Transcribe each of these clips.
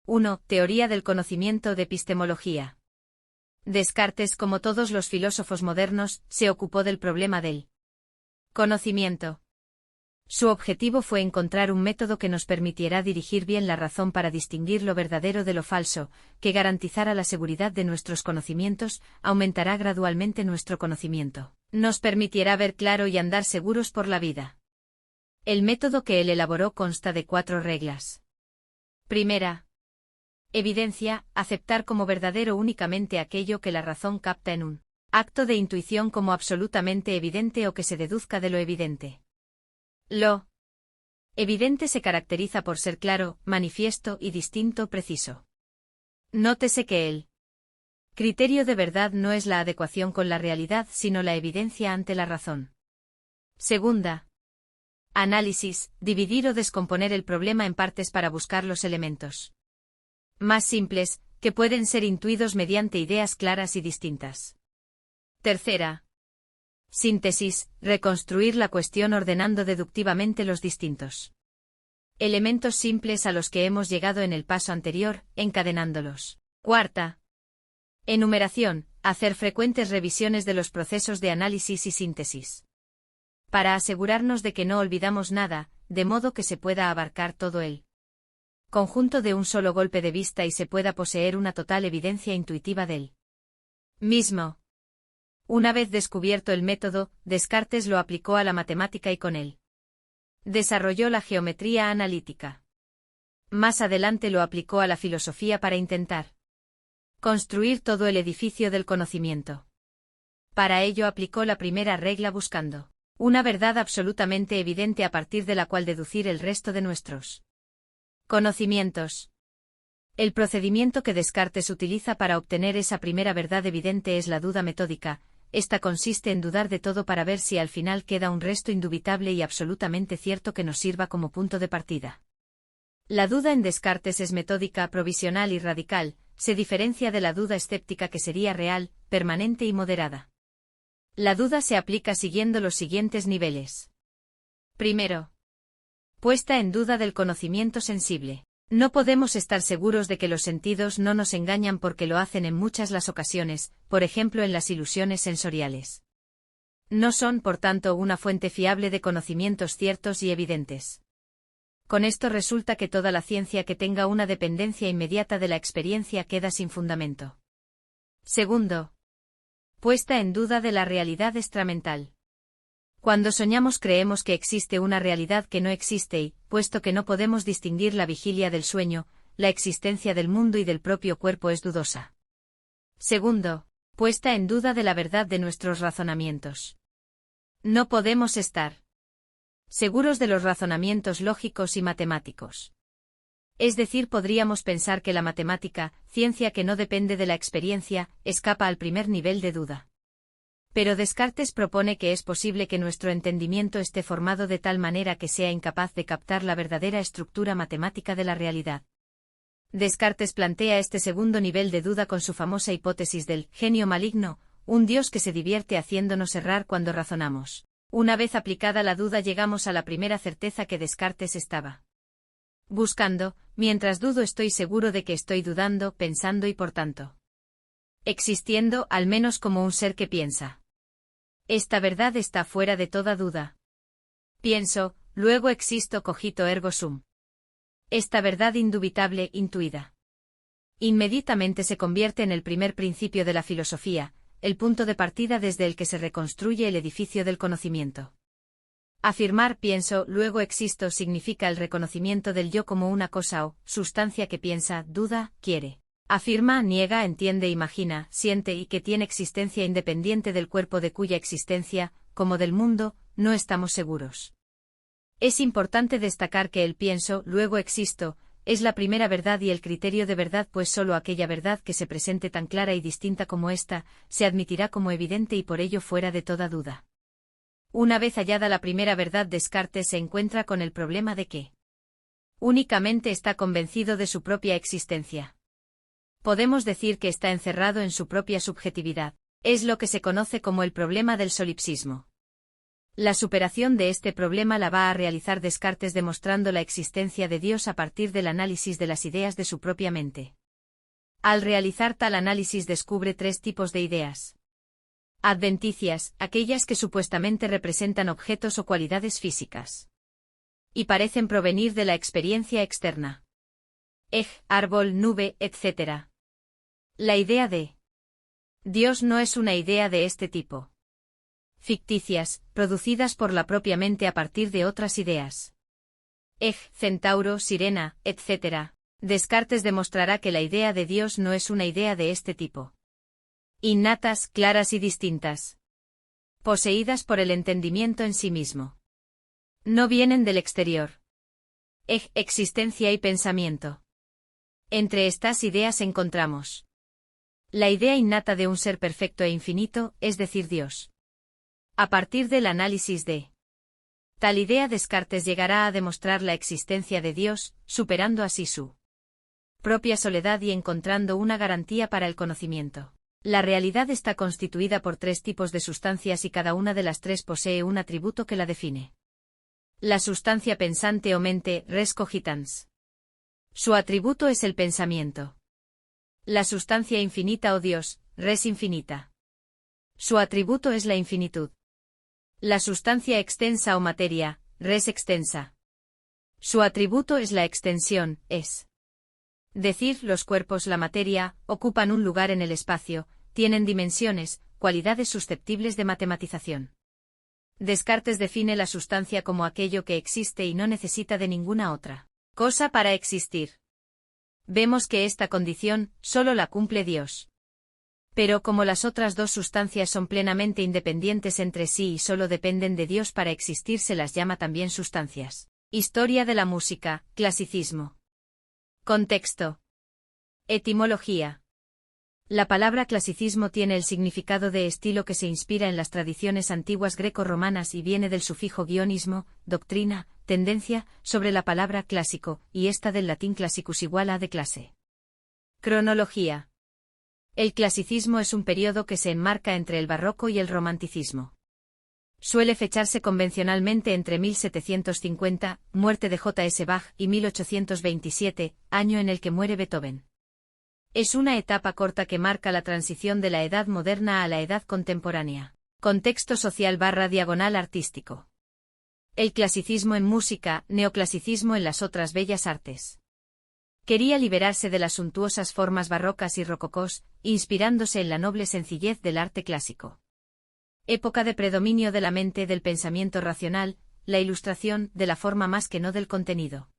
1. Teoría del conocimiento de epistemología. Descartes, como todos los filósofos modernos, se ocupó del problema del conocimiento. Su objetivo fue encontrar un método que nos permitiera dirigir bien la razón para distinguir lo verdadero de lo falso, que garantizara la seguridad de nuestros conocimientos, aumentará gradualmente nuestro conocimiento, nos permitiera ver claro y andar seguros por la vida. El método que él elaboró consta de 4 reglas. Primera. Evidencia, aceptar como verdadero únicamente aquello que la razón capta en un acto de intuición como absolutamente evidente o que se deduzca de lo evidente. Lo evidente se caracteriza por ser claro, manifiesto y distinto preciso. Nótese que el criterio de verdad no es la adecuación con la realidad sino la evidencia ante la razón. Segunda. Análisis, dividir o descomponer el problema en partes para buscar los elementos más simples, que pueden ser intuidos mediante ideas claras y distintas. Tercera. Síntesis, reconstruir la cuestión ordenando deductivamente los distintos elementos simples a los que hemos llegado en el paso anterior, encadenándolos. Cuarta. Enumeración, hacer frecuentes revisiones de los procesos de análisis y síntesis, para asegurarnos de que no olvidamos nada, de modo que se pueda abarcar todo el conjunto de un solo golpe de vista y se pueda poseer una total evidencia intuitiva del mismo. Una vez descubierto el método, Descartes lo aplicó a la matemática y con él desarrolló la geometría analítica. Más adelante lo aplicó a la filosofía para intentar construir todo el edificio del conocimiento. Para ello aplicó la primera regla buscando una verdad absolutamente evidente a partir de la cual deducir el resto de nuestros conocimientos. El procedimiento que Descartes utiliza para obtener esa primera verdad evidente es la duda metódica. Esta consiste en dudar de todo para ver si al final queda un resto indubitable y absolutamente cierto que nos sirva como punto de partida. La duda en Descartes es metódica, provisional y radical, se diferencia de la duda escéptica que sería real, permanente y moderada. La duda se aplica siguiendo los siguientes niveles. Primero. Puesta en duda del conocimiento sensible. No podemos estar seguros de que los sentidos no nos engañan porque lo hacen en muchas las ocasiones, por ejemplo en las ilusiones sensoriales. No son, por tanto, una fuente fiable de conocimientos ciertos y evidentes. Con esto resulta que toda la ciencia que tenga una dependencia inmediata de la experiencia queda sin fundamento. Segundo. Puesta en duda de la realidad extramental. Cuando soñamos creemos que existe una realidad que no existe y, puesto que no podemos distinguir la vigilia del sueño, la existencia del mundo y del propio cuerpo es dudosa. Segundo, puesta en duda de la verdad de nuestros razonamientos. No podemos estar seguros de los razonamientos lógicos y matemáticos. Es decir, podríamos pensar que la matemática, ciencia que no depende de la experiencia, escapa al primer nivel de duda. Pero Descartes propone que es posible que nuestro entendimiento esté formado de tal manera que sea incapaz de captar la verdadera estructura matemática de la realidad. Descartes plantea este segundo nivel de duda con su famosa hipótesis del genio maligno, un Dios que se divierte haciéndonos errar cuando razonamos. Una vez aplicada la duda llegamos a la primera certeza que Descartes estaba buscando. Mientras dudo estoy seguro de que estoy dudando, pensando y por tanto existiendo, al menos como un ser que piensa. Esta verdad está fuera de toda duda. Pienso, luego existo, cogito ergo sum. Esta verdad indubitable, intuida, inmediatamente se convierte en el primer principio de la filosofía, el punto de partida desde el que se reconstruye el edificio del conocimiento. Afirmar pienso, luego existo significa el reconocimiento del yo como una cosa o sustancia que piensa, duda, quiere. Afirma, niega, entiende, imagina, siente y que tiene existencia independiente del cuerpo de cuya existencia, como del mundo, no estamos seguros. Es importante destacar que el pienso, luego existo, es la primera verdad y el criterio de verdad, pues sólo aquella verdad que se presente tan clara y distinta como esta, se admitirá como evidente y por ello fuera de toda duda. Una vez hallada la primera verdad, Descartes se encuentra con el problema de que únicamente está convencido de su propia existencia. Podemos decir que está encerrado en su propia subjetividad. Es lo que se conoce como el problema del solipsismo. La superación de este problema la va a realizar Descartes demostrando la existencia de Dios a partir del análisis de las ideas de su propia mente. Al realizar tal análisis descubre tres tipos de ideas. Adventicias, aquellas que supuestamente representan objetos o cualidades físicas. Y parecen provenir de la experiencia externa. Árbol, nube, etc. La idea de Dios no es una idea de este tipo. Ficticias, producidas por la propia mente a partir de otras ideas. Centauro, sirena, etc. Descartes demostrará que la idea de Dios no es una idea de este tipo. Innatas, claras y distintas. Poseídas por el entendimiento en sí mismo. No vienen del exterior. Existencia y pensamiento. Entre estas ideas encontramos la idea innata de un ser perfecto e infinito, es decir, Dios. A partir del análisis de tal idea, Descartes llegará a demostrar la existencia de Dios, superando así su propia soledad y encontrando una garantía para el conocimiento. La realidad está constituida por tres tipos de sustancias y cada una de las tres posee un atributo que la define. La sustancia pensante o mente, res cogitans. Su atributo es el pensamiento. La sustancia infinita o Dios, res infinita. Su atributo es la infinitud. La sustancia extensa o materia, res extensa. Su atributo es la extensión, es decir, los cuerpos, la materia, ocupan un lugar en el espacio, tienen dimensiones, cualidades susceptibles de matematización. Descartes define la sustancia como aquello que existe y no necesita de ninguna otra cosa para existir. Vemos que esta condición solo la cumple Dios. Pero como las otras dos sustancias son plenamente independientes entre sí y solo dependen de Dios para existir, se las llama también sustancias. Historia de la música, clasicismo. Contexto. Etimología. La palabra clasicismo tiene el significado de estilo que se inspira en las tradiciones antiguas greco-romanas y viene del sufijo guionismo, doctrina, tendencia, sobre la palabra clásico, y esta del latín classicus igual a de clase. Cronología. El clasicismo es un periodo que se enmarca entre el barroco y el romanticismo. Suele fecharse convencionalmente entre 1750, muerte de J.S. Bach, y 1827, año en el que muere Beethoven. Es una etapa corta que marca la transición de la edad moderna a la edad contemporánea. Contexto social / artístico. El clasicismo en música, neoclasicismo en las otras bellas artes. Quería liberarse de las suntuosas formas barrocas y rococós, inspirándose en la noble sencillez del arte clásico. Época de predominio de la mente, del pensamiento racional, la ilustración, de la forma más que no del contenido.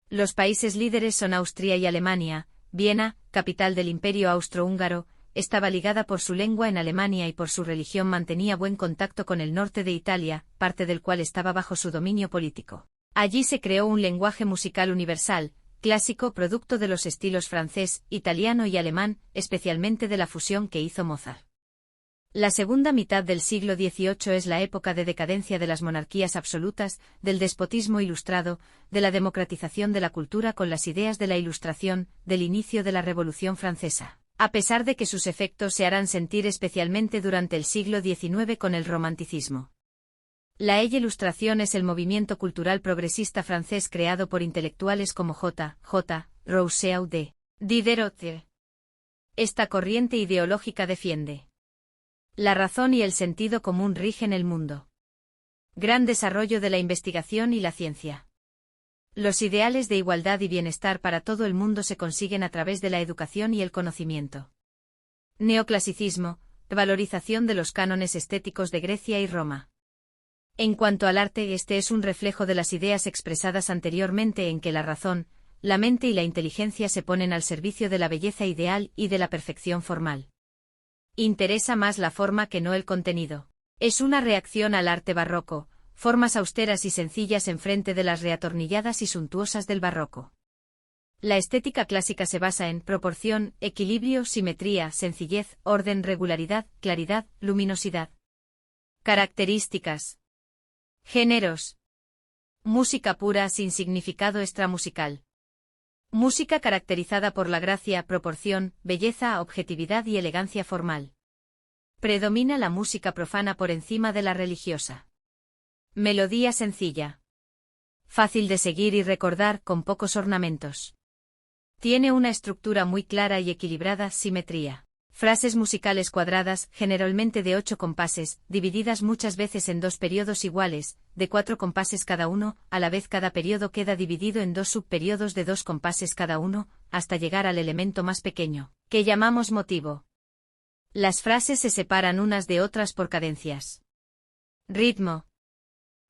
Los países líderes son Austria y Alemania. Viena, capital del Imperio Austrohúngaro, estaba ligada por su lengua en Alemania y por su religión mantenía buen contacto con el norte de Italia, parte del cual estaba bajo su dominio político. Allí se creó un lenguaje musical universal, clásico, producto de los estilos francés, italiano y alemán, especialmente de la fusión que hizo Mozart. La segunda mitad del siglo XVIII es la época de decadencia de las monarquías absolutas, del despotismo ilustrado, de la democratización de la cultura con las ideas de la Ilustración, del inicio de la Revolución Francesa, a pesar de que sus efectos se harán sentir especialmente durante el siglo XIX con el romanticismo. La Ilustración es el movimiento cultural progresista francés creado por intelectuales como J. Rousseau de Diderot. Esta corriente ideológica defiende la razón y el sentido común rigen el mundo. Gran desarrollo de la investigación y la ciencia. Los ideales de igualdad y bienestar para todo el mundo se consiguen a través de la educación y el conocimiento. Neoclasicismo, valorización de los cánones estéticos de Grecia y Roma. En cuanto al arte, este es un reflejo de las ideas expresadas anteriormente en que la razón, la mente y la inteligencia se ponen al servicio de la belleza ideal y de la perfección formal. Interesa más la forma que no el contenido. Es una reacción al arte barroco, formas austeras y sencillas enfrente de las reatornilladas y suntuosas del barroco. La estética clásica se basa en proporción, equilibrio, simetría, sencillez, orden, regularidad, claridad, luminosidad. Características. Géneros. Música pura sin significado extramusical. Música caracterizada por la gracia, proporción, belleza, objetividad y elegancia formal. Predomina la música profana por encima de la religiosa. Melodía sencilla. Fácil de seguir y recordar, con pocos ornamentos. Tiene una estructura muy clara y equilibrada, simetría. Frases musicales cuadradas, generalmente de 8 compases, divididas muchas veces en 2 periodos iguales, de 4 compases cada uno, a la vez cada periodo queda dividido en 2 subperiodos de 2 compases cada uno, hasta llegar al elemento más pequeño, que llamamos motivo. Las frases se separan unas de otras por cadencias. Ritmo.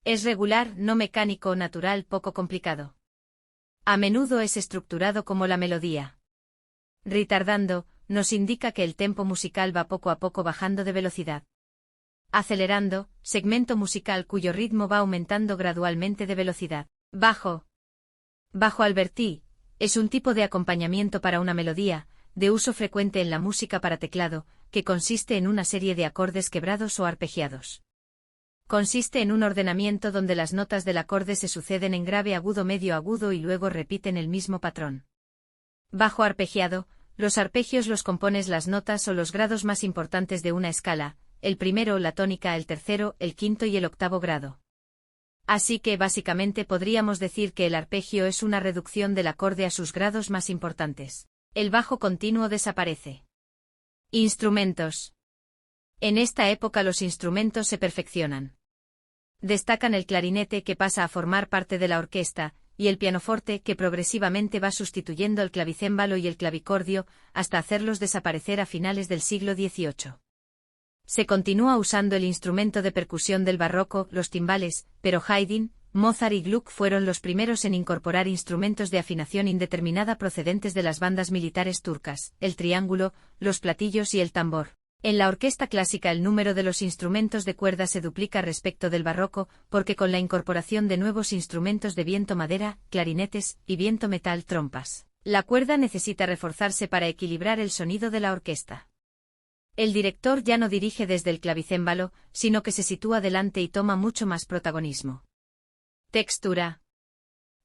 Es regular, no mecánico o natural, poco complicado. A menudo es estructurado como la melodía. Retardando, nos indica que el tempo musical va poco a poco bajando de velocidad. Acelerando, segmento musical cuyo ritmo va aumentando gradualmente de velocidad. Bajo. Bajo alberti, es un tipo de acompañamiento para una melodía, de uso frecuente en la música para teclado, que consiste en una serie de acordes quebrados o arpegiados. Consiste en un ordenamiento donde las notas del acorde se suceden en grave agudo medio agudo y luego repiten el mismo patrón. Bajo arpegiado, los arpegios los compones las notas o los grados más importantes de una escala, el primero la tónica, el tercero, el quinto y el octavo grado. Así que básicamente podríamos decir que el arpegio es una reducción del acorde a sus grados más importantes. El bajo continuo desaparece. Instrumentos. En esta época los instrumentos se perfeccionan. Destacan el clarinete, que pasa a formar parte de la orquesta, y el pianoforte, que progresivamente va sustituyendo el clavicémbalo y el clavicordio, hasta hacerlos desaparecer a finales del siglo XVIII. Se continúa usando el instrumento de percusión del barroco, los timbales, pero Haydn, Mozart y Gluck fueron los primeros en incorporar instrumentos de afinación indeterminada procedentes de las bandas militares turcas, el triángulo, los platillos y el tambor. En la orquesta clásica el número de los instrumentos de cuerda se duplica respecto del barroco, porque con la incorporación de nuevos instrumentos de viento madera, clarinetes, y viento metal, trompas, la cuerda necesita reforzarse para equilibrar el sonido de la orquesta. El director ya no dirige desde el clavicémbalo, sino que se sitúa delante y toma mucho más protagonismo. Textura.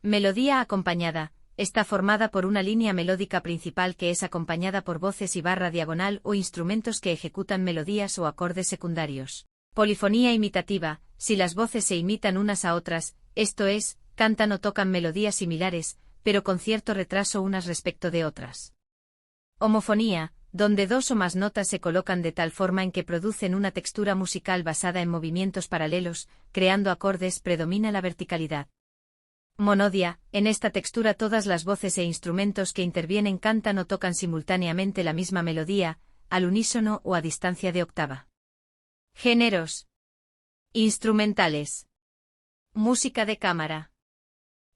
Melodía acompañada. Está formada por una línea melódica principal que es acompañada por voces y barra diagonal o instrumentos que ejecutan melodías o acordes secundarios. Polifonía imitativa, si las voces se imitan unas a otras, esto es, cantan o tocan melodías similares, pero con cierto retraso unas respecto de otras. Homofonía, donde 2 o más notas se colocan de tal forma en que producen una textura musical basada en movimientos paralelos, creando acordes, predomina la verticalidad. Monodia, en esta textura todas las voces e instrumentos que intervienen cantan o tocan simultáneamente la misma melodía, al unísono o a distancia de octava. Géneros. Instrumentales. Música de cámara.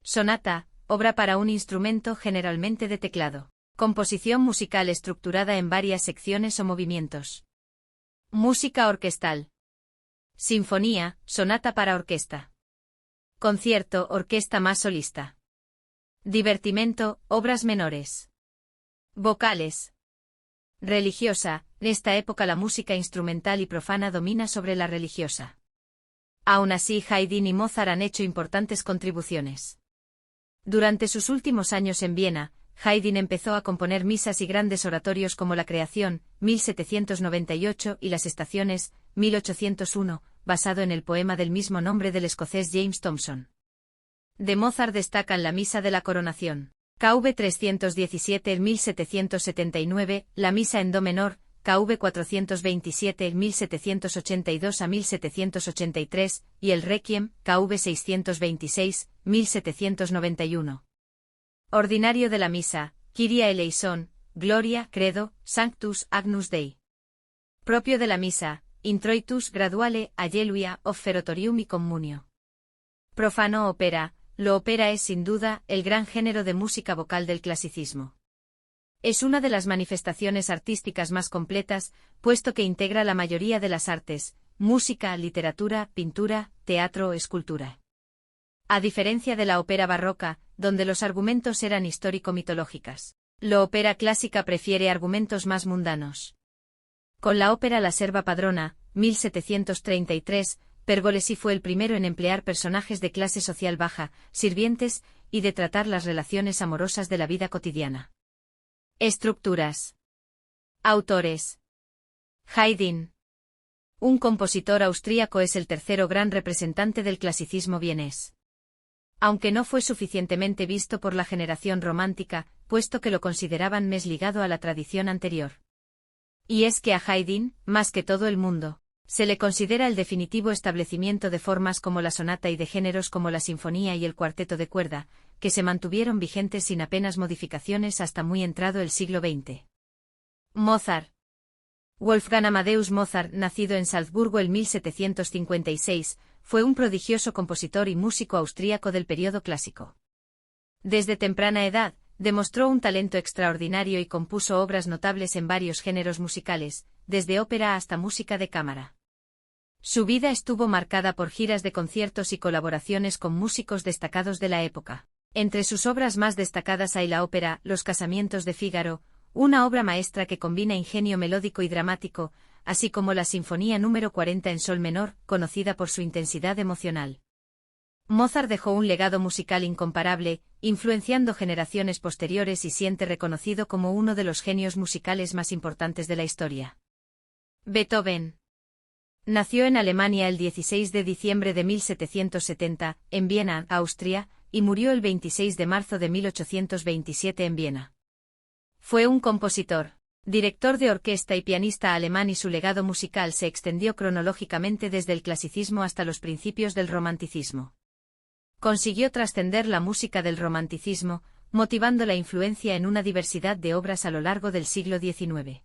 Sonata, obra para un instrumento generalmente de teclado. Composición musical estructurada en varias secciones o movimientos. Música orquestal. Sinfonía, sonata para orquesta. Concierto, orquesta más solista. Divertimento, obras menores. Vocales. Religiosa, en esta época la música instrumental y profana domina sobre la religiosa. Aún así, Haydn y Mozart han hecho importantes contribuciones. Durante sus últimos años en Viena, Haydn empezó a componer misas y grandes oratorios como La Creación, 1798, y Las Estaciones, 1801, basado en el poema del mismo nombre del escocés James Thomson. De Mozart destacan la Misa de la Coronación, KV 317 1779, la Misa en Do menor, KV 427 1782 a 1783, y el Requiem, KV 626, 1791. Ordinario de la Misa, Kyrie eleison, Gloria, Credo, Sanctus, Agnus Dei. Propio de la Misa, Introitus graduale, Alleluia, offertorium y communio. Profano ópera, lo ópera es sin duda el gran género de música vocal del clasicismo. Es una de las manifestaciones artísticas más completas, puesto que integra la mayoría de las artes, música, literatura, pintura, teatro o escultura. A diferencia de la ópera barroca, donde los argumentos eran histórico-mitológicas, la ópera clásica prefiere argumentos más mundanos. Con la ópera La Serva Padrona, 1733, Pergolesi fue el primero en emplear personajes de clase social baja, sirvientes, y de tratar las relaciones amorosas de la vida cotidiana. Estructuras. Autores. Haydn. Un compositor austríaco es el tercero gran representante del clasicismo vienés. Aunque no fue suficientemente visto por la generación romántica, puesto que lo consideraban más ligado a la tradición anterior. Y es que a Haydn, más que todo el mundo, se le considera el definitivo establecimiento de formas como la sonata y de géneros como la sinfonía y el cuarteto de cuerda, que se mantuvieron vigentes sin apenas modificaciones hasta muy entrado el siglo XX. Mozart. Wolfgang Amadeus Mozart, nacido en Salzburgo en 1756, fue un prodigioso compositor y músico austríaco del período clásico. Desde temprana edad, demostró un talento extraordinario y compuso obras notables en varios géneros musicales, desde ópera hasta música de cámara. Su vida estuvo marcada por giras de conciertos y colaboraciones con músicos destacados de la época. Entre sus obras más destacadas hay la ópera Los casamientos de Fígaro, una obra maestra que combina ingenio melódico y dramático, así como la Sinfonía número 40 en sol menor, conocida por su intensidad emocional. Mozart dejó un legado musical incomparable, influenciando generaciones posteriores y siente reconocido como uno de los genios musicales más importantes de la historia. Beethoven. Nació en Alemania el 16 de diciembre de 1770, en Viena, Austria, y murió el 26 de marzo de 1827 en Viena. Fue un compositor, director de orquesta y pianista alemán y su legado musical se extendió cronológicamente desde el clasicismo hasta los principios del romanticismo. Consiguió trascender la música del romanticismo, motivando la influencia en una diversidad de obras a lo largo del siglo XIX.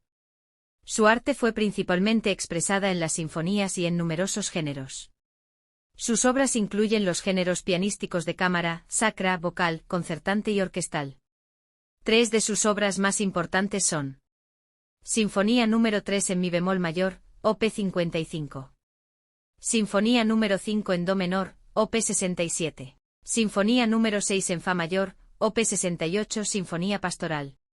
Su arte fue principalmente expresada en las sinfonías y en numerosos géneros. Sus obras incluyen los géneros pianísticos de cámara, sacra, vocal, concertante y orquestal. Tres de sus obras más importantes son: Sinfonía número 3 en mi bemol mayor, op. 55. Sinfonía número 5 en do menor, op. 67. Sinfonía número 6 en fa mayor, op. 68. Sinfonía pastoral.